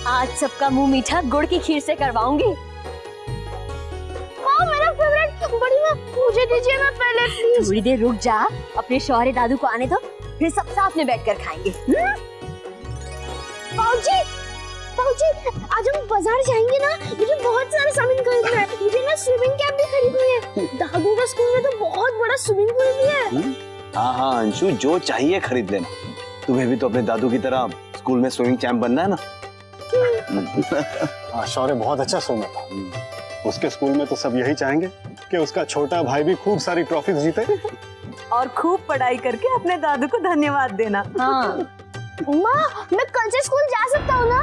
आज सबका मुंह मीठा गुड़ की खीर से करवाऊंगी। माँ मेरा फेवरेट, बड़ी माँ मुझे दीजिए ना पहले प्लीज। थोड़ी देर रुक जा, अपने शौर्य दादू को आने दो, फिर सब साथ में बैठकर खाएंगे। बाबूजी, बाबूजी आज हम बाजार जाएंगे ना, मुझे बहुत सारे सामान खरीदना है। मुझे ना स्विमिंग कैप भी खरीदनी है। दादू के स्कूल में तो बहुत बड़ा स्विमिंग पूल भी है। हाँ अंशु, जो चाहिए खरीद लेना। तुम्हें भी तो अपने दादू की तरह स्कूल में स्विमिंग चैंप बनना है ना। शौर्य बहुत अच्छा स्विमर था। उसके स्कूल में तो सब यही चाहेंगे कि उसका छोटा भाई भी खूब सारी ट्रॉफीज जीते और खूब पढ़ाई करके अपने दादू को धन्यवाद देना। हाँ माँ मैं कल से स्कूल जा सकता हूँ ना?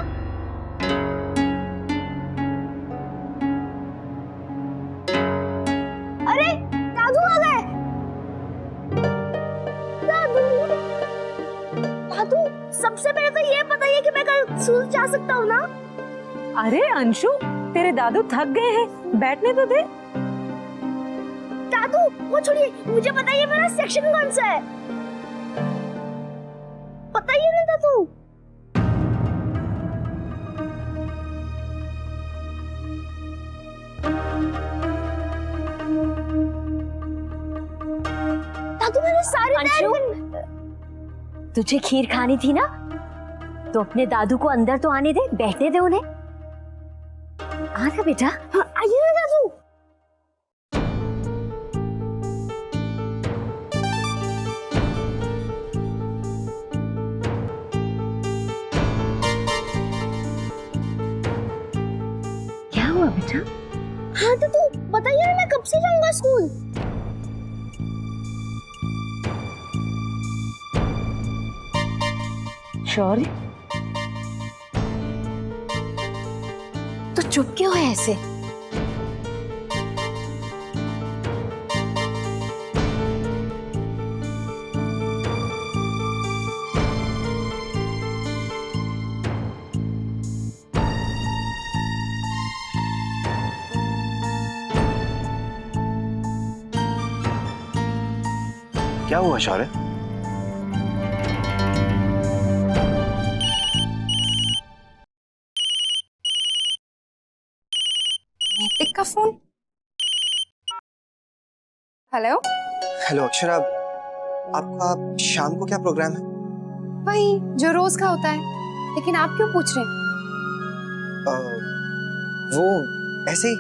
अरे दादू आ गए। दादू, दादू सबसे पहले तो ये बताइए कि मैं कल स्कूल जा सकता हूँ ना? अरे अंशु, तेरे दादू थक गए हैं, बैठने तो दे। दादू वो छोड़िए, मुझे बताइए मेरा सेक्शन कौन सा है? बताइए ना दादू। दादू मैंने सारे अंशु, तुझे खीर खानी थी ना, तो अपने दादू को अंदर तो आने दे, बैठने दे उन्हें। आना बेटा। हाँ, आइए ना दादू। क्या हुआ बेटा? हाँ दादू बताइए ना, मैं कब से जाऊंगा स्कूल? शौर्य, तो चुप क्यों है ऐसे? क्या हुआ शौर्य? नैतिक का फोन। हेलो हेलो अक्षरा, आपका शाम को क्या प्रोग्राम है? वही जो रोज का होता है, लेकिन आप क्यों पूछ रहे हैं? वो ऐसे ही।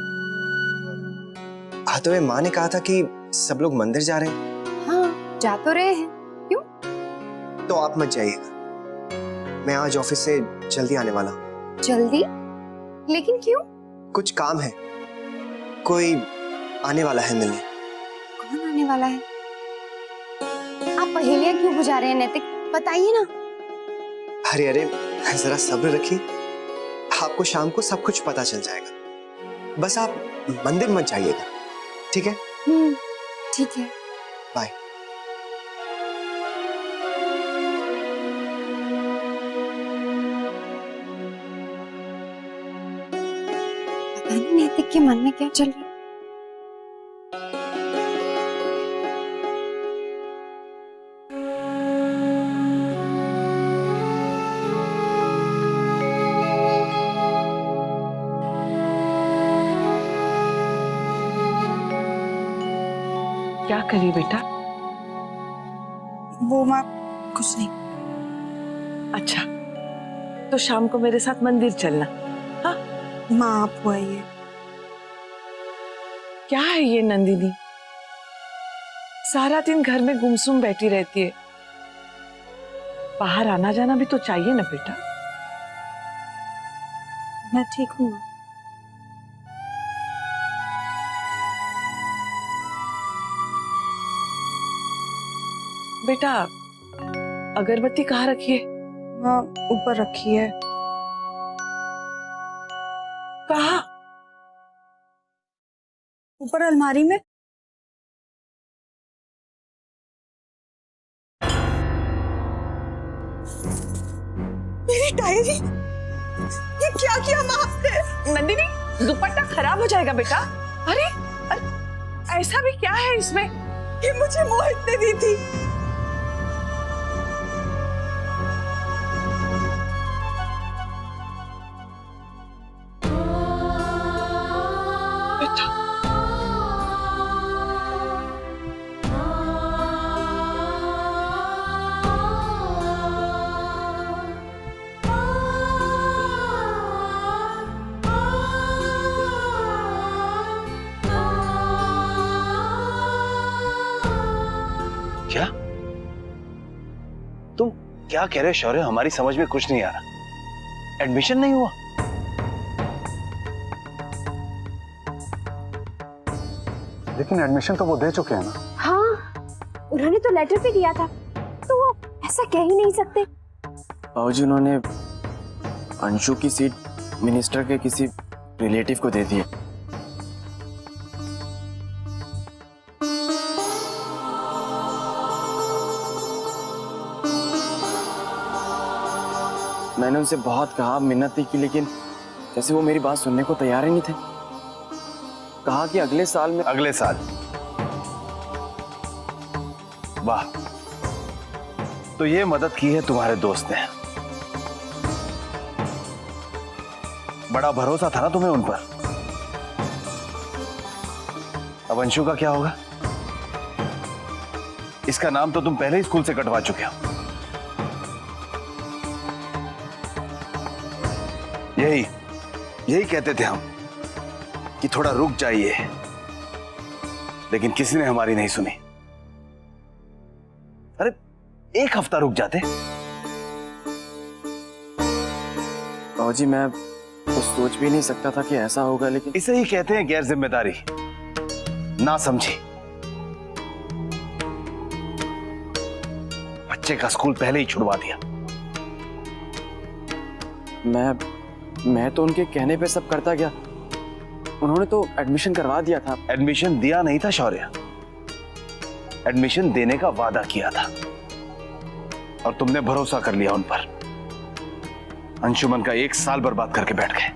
हाथों में माँ ने कहा था कि सब लोग मंदिर जा रहे हैं। हाँ जा तो रहे हैं। क्यों? तो आप मत जाइएगा, मैं आज ऑफिस से जल्दी आने वाला हूँ। जल्दी? लेकिन क्यों? कुछ काम है, कोई आने वाला है मिलने। कौन आने वाला है? आप पहेलियां क्यों बुझा रहे हैं नैतिक, बताइए ना। अरे अरे जरा सब्र रखिए, आपको शाम को सब कुछ पता चल जाएगा। बस आप मंदिर मत जाइएगा, ठीक है? ठीक है। बाय। पता नहीं नैतिक के मन में क्या चल रहा है। क्या करी बेटा? वो माँ कुछ नहीं। अच्छा, तो शाम को मेरे साथ मंदिर चलना। हाँ माँ आप वो आइए। क्या है ये नंदिनी, सारा दिन घर में गुमसुम बैठी रहती है। बाहर आना जाना भी तो चाहिए ना बेटा। मैं ठीक हूँ। बेटा अगरबत्ती कहाँ रखी है? हाँ ऊपर रखी है। कहाँ? ऊपर अलमारी में। मेरी डायरी, ये क्या किया माँ आपने? नंदिनी दुपट्टा खराब हो जाएगा बेटा। अरे, अरे ऐसा भी क्या है इसमें? ये मुझे मोहित ने दी थी। था। क्या तुम क्या कह रहे हो शौर्य? हमारी समझ में कुछ नहीं आ रहा। एडमिशन नहीं हुआ? लेकिन एडमिशन तो वो दे चुके हैं ना। हाँ, उन्होंने तो लेटर भी दिया था, तो वो ऐसा कह ही नहीं सकते। बाबूजी, उन्होंने अंशु की सीट मिनिस्टर के किसी रिलेटिव को दे दी है। मैंने उनसे बहुत कहा, मिन्नतें की, लेकिन जैसे वो मेरी बात सुनने को तैयार ही नहीं थे। कहा कि अगले साल में। अगले साल? वाह, तो ये मदद की है तुम्हारे दोस्त ने। बड़ा भरोसा था ना तुम्हें उन पर। अब अंशु का क्या होगा? इसका नाम तो तुम पहले ही स्कूल से कटवा चुके हो। यही कहते थे हम कि थोड़ा रुक जाइए, लेकिन किसी ने हमारी नहीं सुनी। अरे एक हफ्ता रुक जाते। बाबूजी, मैं तो सोच भी नहीं सकता था कि ऐसा होगा, लेकिन इसे ही कहते हैं गैर जिम्मेदारी, ना समझी। बच्चे का स्कूल पहले ही छुड़वा दिया। मैं तो उनके कहने पे सब करता गया। उन्होंने तो एडमिशन करवा दिया था। एडमिशन दिया नहीं था शौर्य, एडमिशन देने का वादा किया था, और तुमने भरोसा कर लिया उन पर। अंशुमन का 1 साल बर्बाद करके बैठ गए।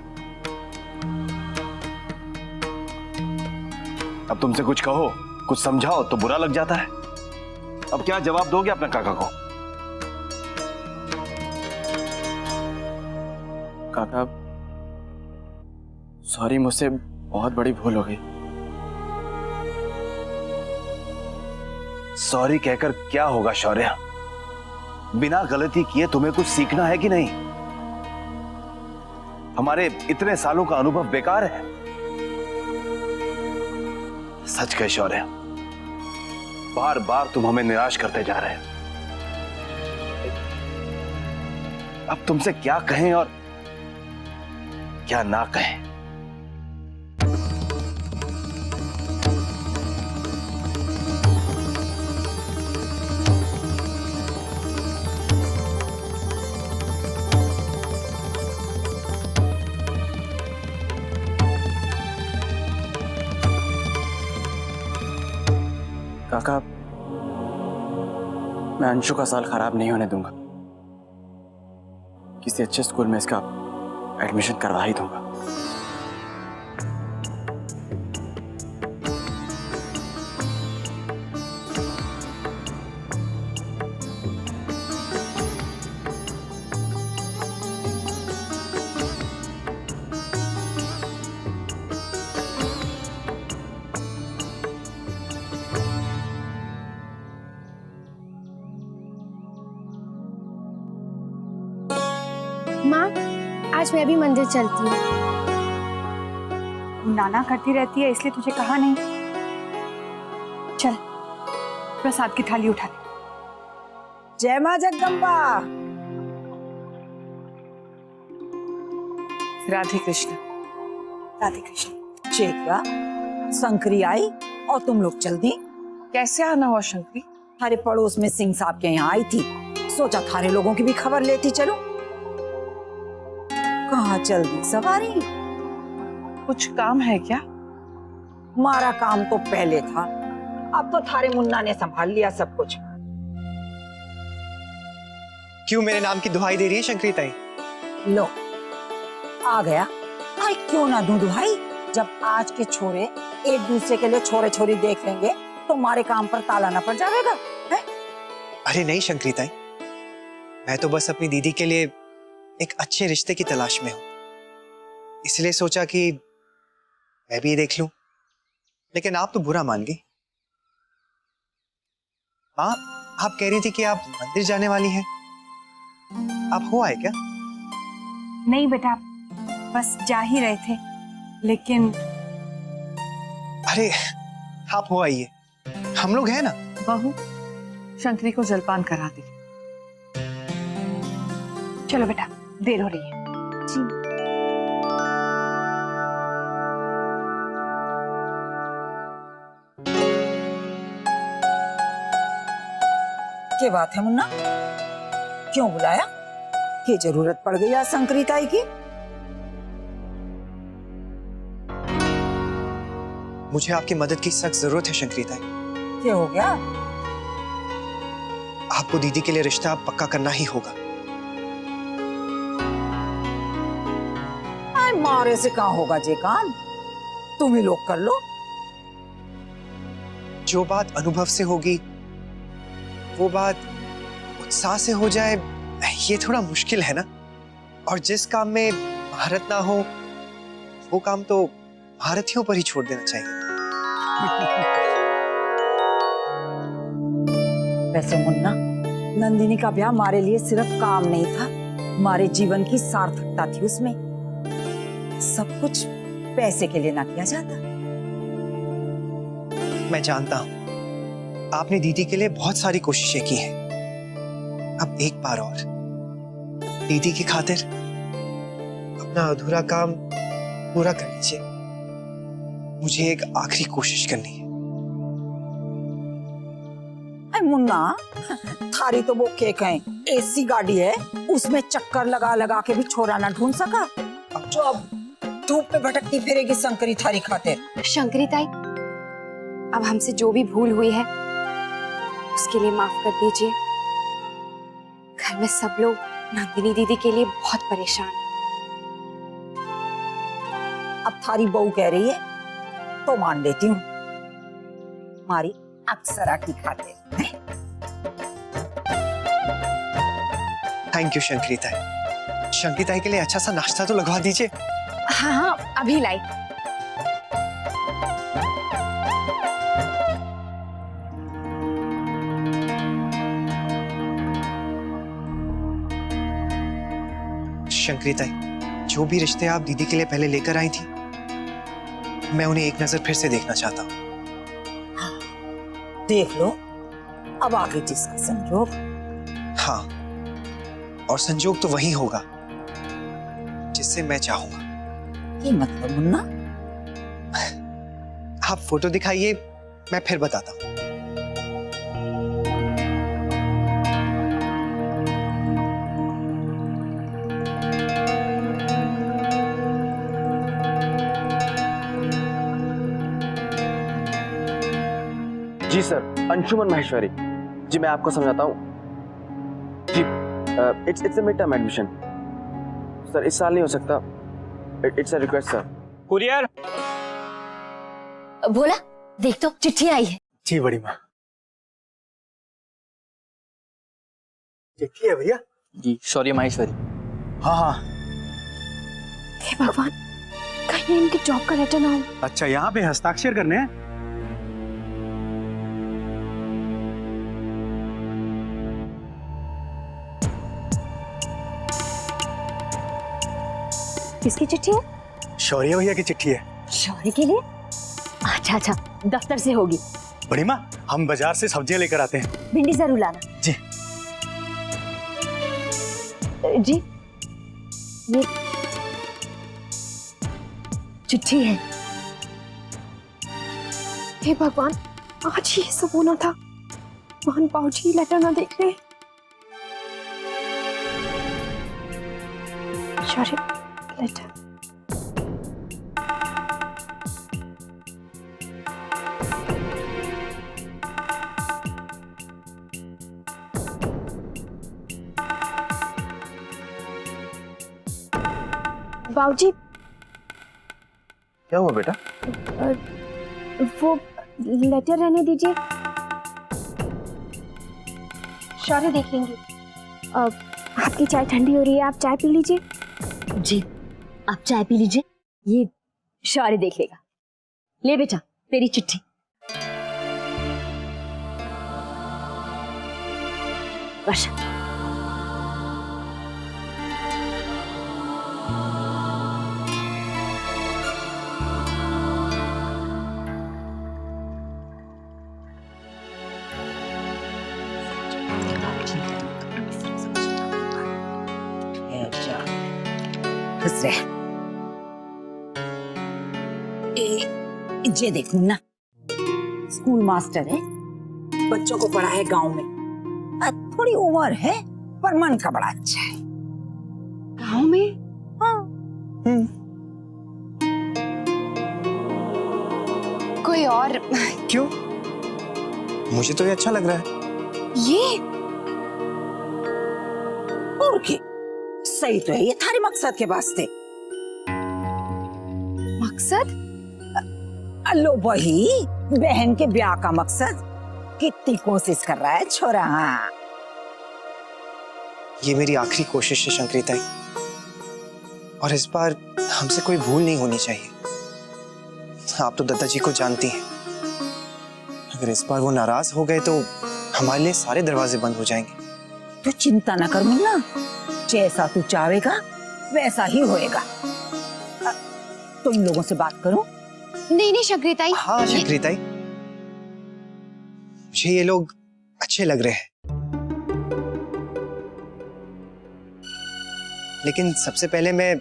अब तुमसे कुछ कहो, कुछ समझाओ तो बुरा लग जाता है। अब क्या जवाब दोगे अपने काका को? काका, सॉरी, मुझसे बहुत बड़ी भूल हो गई। सॉरी कहकर क्या होगा शौर्य? बिना गलती किए तुम्हें कुछ सीखना है कि नहीं? हमारे इतने सालों का अनुभव बेकार है? सच कहे शौर्य, बार बार तुम हमें निराश करते जा रहे हो। अब तुमसे क्या कहें और क्या ना कहें? काका, मैं अंशु का साल खराब नहीं होने दूंगा। किसी अच्छे स्कूल में इसका एडमिशन करवा ही दूंगा। माँ, आज मैं भी मंदिर चलती हूँ। नाना करती रहती है, इसलिए तुझे कहा नहीं। चल, प्रसाद की थाली उठा ले। जय मां जगदम्बा। राधे कृष्ण। राधे कृष्ण। चेतवा, शंकरी आई और तुम लोग चल दी। कैसे आना हुआ शंकरी? हमारे पड़ोस में सिंह साहब के यहाँ आई थी, सोचा थारे लोगों की भी खबर लेती चलो। कहाँ चल दी सवारी? कुछ काम है क्या? हमारा काम तो पहले था, अब तो थारे मुन्ना ने संभाल लिया सब कुछ। क्यों मेरे नाम की दुहाई दे रही है शंकरी ताई? लो, आ गया। आई क्यों ना दूं दुहाई? जब आज के छोरे एक दूसरे के लिए छोरे छोरी देख लेंगे तो हमारे काम पर ताला ना पड़ जाएगा है? अरे नहीं शंकरी ताई, मैं तो बस अपनी दीदी के लिए एक अच्छे रिश्ते की तलाश में हूं, इसलिए सोचा कि मैं भी ये देख लूं लेकिन आप तो बुरा मान गई। माँ, आप कह रही थी कि आप मंदिर जाने वाली हैं। आप हो आए क्या? नहीं बेटा, बस जा ही रहे थे, लेकिन अरे आप हो आइए, हम लोग हैं ना। बहू, शंकरी को जलपान करा दी। चलो बेटा, देर हो रही है। क्या बात है मुन्ना, क्यों बुलाया? क्या जरूरत पड़ गई आज शंकरी ताई की? मुझे आपकी मदद की सख्त जरूरत है शंकरी ताई। क्या हो गया? आपको दीदी के लिए रिश्ता पक्का करना ही होगा। मारे से कहाँ होगा जे काम, तुम ही लोग कर लो। जो बात अनुभव से होगी वो बात उत्साह से हो जाए, ये थोड़ा मुश्किल है ना। और जिस काम में महारत ना हो वो काम तो महारथियों पर ही छोड़ देना चाहिए। वैसे मुन्ना, नंदिनी का ब्याह हमारे लिए सिर्फ काम नहीं था, हमारे जीवन की सार्थकता थी। उसमें सब कुछ पैसे के लिए ना किया जाता। मैं जानता हूं आपने दीदी के लिए बहुत सारी कोशिशें की हैं। अब एक बार और दीदी की खातिर अपना अधूरा काम पूरा कर लीजिए। मुझे एक आखिरी कोशिश करनी है। अरे मुन्ना, थारी तो वो केक है, एसी गाड़ी है, उसमें चक्कर लगा लगा के भी छोरा ना ढूंढ सका। अब जो अब धूप में भटकती फिरेगी शंकरी थारी खातिर। शंकरी ताई, अब हमसे जो भी भूल हुई है उसके लिए माफ कर दीजिए। घर में सब लोग नंदिनी दीदी के लिए बहुत परेशान हैं। अब थारी बहू कह रही है तो मान लेती हूँ, हमारी अक्सरा की खातिर। थैंक यू शंकरी ताई। शंकरी ताई के लिए अच्छा सा नाश्ता तो लगवा दीजिए। हाँ हाँ, अभी लाई। शंकरी ताई, जो भी रिश्ते आप दीदी के लिए पहले लेकर आई थी, मैं उन्हें एक नजर फिर से देखना चाहता हूँ। देख लो, अब आगे जिसका संजोग। हाँ, और संजोग तो वही होगा जिससे मैं चाहूंगा। ये मतलब मुन्ना? आप फोटो दिखाइए, मैं फिर बताता हूँ। जी सर, अंशुमन माहेश्वरी। जी मैं आपको समझाता हूँ। जी it's a mid term admission sir, इस साल नहीं हो सकता। It's a request sir. Courier Bhola, देख तो चिट्ठी आई है। जी बड़ी माँ, चिट्ठी है भैया। जी सॉरी माहेश्वरी। हाँ हाँ, हे भगवान, कहीं इनकी जॉब का लेटर ना हो। अच्छा यहाँ पे हस्ताक्षर करने हैं। किसकी चिट्ठी है? शौर्य भैया की चिट्ठी है। शौर्य के लिए? अच्छा अच्छा, दफ्तर से होगी। बड़ी माँ, हम बाजार से सब्जियां लेकर आते हैं। भिंडी जरूर लाना। जी जी, ये चिट्ठी है। हे भगवान, आज ही ये सब होना था। मोहन बाबूजी लेटर ना देख ले। Sorry, letter. बाबूजी, क्या हुआ बेटा? वो लेटर रहने दीजिए, शौर्य देख लेंगे। आपकी चाय ठंडी हो रही है, आप चाय पी लीजिए। जी, आप चाय पी लीजिए, ये शौर्य देख लेगा। ले बेटा, तेरी चिट्ठी। वर्षा, खुश रह। ये देखो ना, स्कूल मास्टर है, बच्चों को पढ़ा है गांव में। थोड़ी उम्र है पर मन का बड़ा अच्छा है। गाँव में? हाँ। कोई और? क्यों? मुझे तो ये अच्छा लग रहा है। ये और क्या, सही तो है ये थारे मकसद के वास्ते। मकसद? लो वही, बहन के ब्याह का मकसद। कितनी कोशिश कर रहा है छोरा। हाँ, ये मेरी आखिरी कोशिश है शंकरी ताई, और इस बार हमसे कोई भूल नहीं होनी चाहिए। आप तो दादाजी को जानती हैं, अगर इस बार वो नाराज हो गए तो हमारे लिए सारे दरवाजे बंद हो जाएंगे। तू चिंता न कर मुन्ना, जैसा तू चाहेगा वैसा ही होएगा। तो इन लोगों से बात करूं? नहीं शंकरी ताई। हाँ शंकरी ताई, मुझे ये लोग अच्छे लग रहे हैं, लेकिन सबसे पहले मैं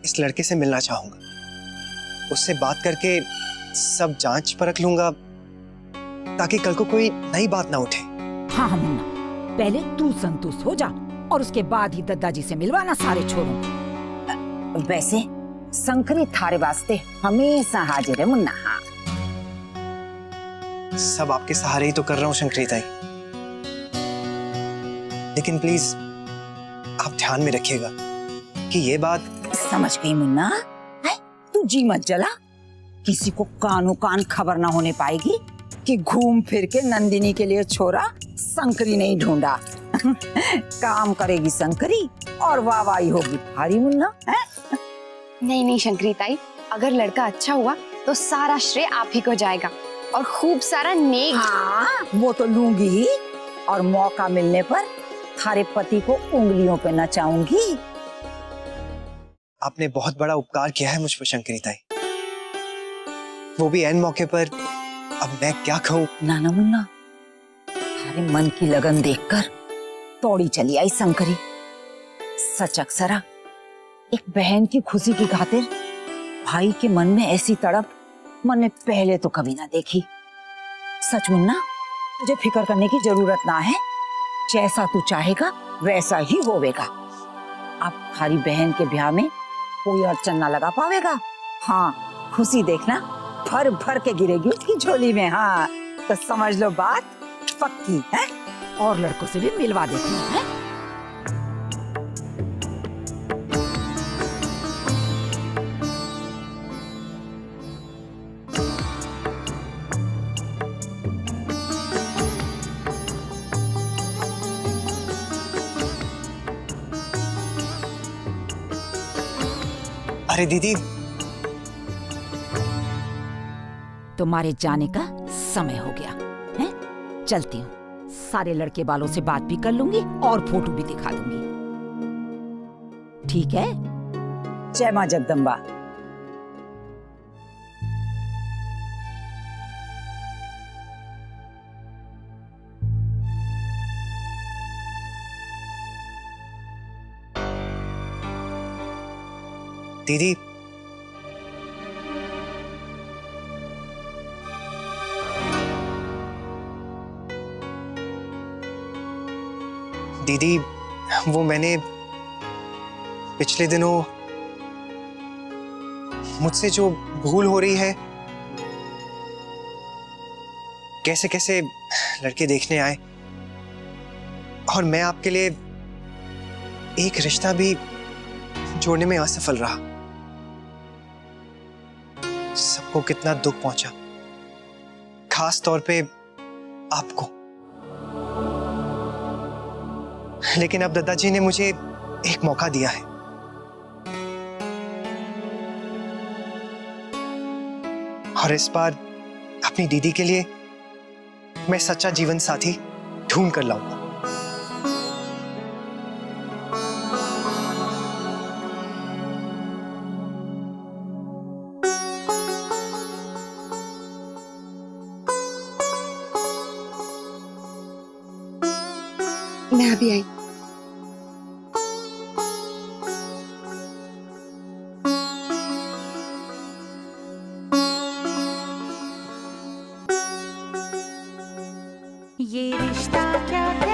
इस लड़के से मिलना चाहूंगा। उससे बात करके सब जांच परख लूंगा, ताकि कल को कोई नई बात ना उठे। हाँ मुन्ना, पहले तू संतुष्ट हो जा और उसके बाद ही दादाजी से मिलवाना सारे छोरों को। वैसे शंकरी थारे वास्ते हमेशा हाजिर है मुन्ना। हाँ, सब आपके सहारे ही तो कर रहा हूँ शंकरी ताई, लेकिन प्लीज आप ध्यान में रखिएगा कि ये बात। समझ गई मुन्ना, तू जी मत जला। किसी को कानो कान खबर ना होने पाएगी कि घूम फिर के नंदिनी के लिए छोरा शंकरी नहीं ढूंढा। काम करेगी शंकरी और वाहवाही होगी भारी मुन्ना। है? नहीं शंकरी ताई, अगर लड़का अच्छा हुआ तो सारा श्रेय आप ही को जाएगा और खूब सारा नेक। हाँ, वो तो लूंगी ही, और मौका मिलने पर थारे पति को उंगलियों पे नचाऊंगी। आपने बहुत बड़ा उपकार किया है मुझ पर शंकरी ताई, वो भी ऐन मौके पर। अब मैं क्या कहूँ? नाना मुन्ना, थारे मन की लगन देखकर तोड़ी चली आई शंकरी। सच अक्सरा एक बहन की खुशी की खातिर भाई के मन में ऐसी तड़प मैंने पहले तो कभी ना देखी। सच मुन्ना, तुझे फिक्र करने की जरूरत ना है, जैसा तू चाहेगा वैसा ही होवेगा। अब थारी बहन के ब्याह में कोई अड़चन ना लगा पावेगा। हाँ, खुशी देखना भर भर के गिरेगी उसकी झोली में। हाँ, तो समझ लो बात पक्की है, और लड़कों से भी मिलवा देती हूँ। अरे दीदी, तुम्हारे जाने का समय हो गया है, चलती हूँ। सारे लड़के वालों से बात भी कर लूंगी और फोटो भी दिखा दूंगी। ठीक है? जय मां जगदम्बा। दीदी, दीदी, वो मैंने पिछले दिनों मुझसे जो भूल हो रही है, कैसे कैसे लड़के देखने आए, और मैं आपके लिए एक रिश्ता भी जोड़ने में असफल रहा। सबको कितना दुख पहुंचा, खास तौर पे आपको। लेकिन अब दादाजी ने मुझे एक मौका दिया है। और इस बार अपनी दीदी के लिए मैं सच्चा जीवन साथी ढूंढ कर लाऊंगा। मैं अभी आई। ये रिश्ता क्या